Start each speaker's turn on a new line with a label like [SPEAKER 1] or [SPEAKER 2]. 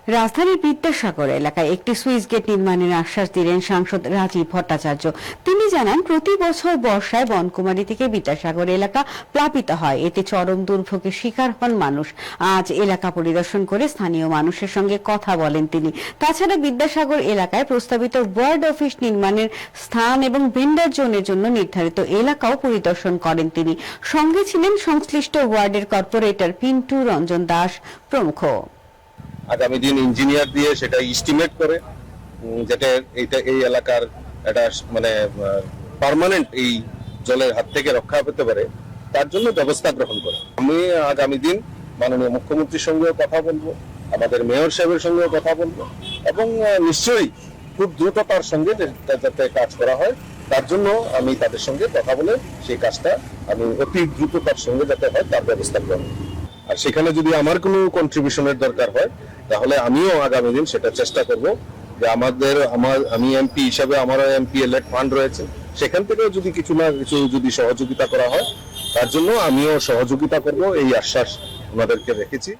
[SPEAKER 1] রাজধানীর বিদ্যাসাগর এলাকায় একটি সুইচ গেট নির্মাণের আশ্বাস দিলেন সাংসদ রাজীব ভট্টাচার্য। তিনি জানান, প্রতি বছর বর্ষায় বনকুমারী থেকে বিদ্যাসাগর এলাকা প্লাবিত হয়, এতে চরম দুর্ভোগের শিকার হন মানুষ। আজ এলাকা পরিদর্শন করে স্থানীয় মানুষের সঙ্গে কথা বলেন তিনি। তাছাড়া বিদ্যাসাগর এলাকায় প্রস্তাবিত ওয়ার্ড অফিস নির্মাণের স্থান এবং ভেন্ডার জোনের জন্য নির্ধারিত এলাকাও পরিদর্শন করেন তিনি। সঙ্গে ছিলেন সংশ্লিষ্ট ওয়ার্ডের কর্পোরেটর পিন্টু রঞ্জন দাস প্রমুখ।
[SPEAKER 2] আগামী দিন ইঞ্জিনিয়ার দিয়ে সেটা এস্টিমেট করে যাতে এই এলাকার একটা মানে পার্মানেন্ট এই জলের হাত থেকে রক্ষা পেতে পারে, তার জন্য ব্যবস্থা গ্রহণ করে। আমি আগামী দিন মাননীয় মুখ্যমন্ত্রীর সঙ্গেও কথা বলবো, আমাদের মেয়র সাহেবের সঙ্গেও কথা বলবো এবং নিশ্চয়ই খুব দ্রুততার সঙ্গে যাতে কাজ করা হয় তার জন্য আমি তাদের সঙ্গে কথা বলে সেই কাজটা আমি অতি দ্রুততার সঙ্গে যাতে হয় তার ব্যবস্থা করব। আর সেখানে যদি আমার কোনো কন্ট্রিবিউশনের দরকার হয় তাহলে আমিও আগামী দিন সেটা চেষ্টা করব যে আমি এমপি হিসাবে আমারও এমপি এলেক্ট ফান্ড রয়েছে, সেখান থেকেও যদি কিছু না কিছু যদি সহযোগিতা করা হয় তার জন্য আমিও সহযোগিতা করব, এই আশ্বাস ওনাদেরকে রেখেছি।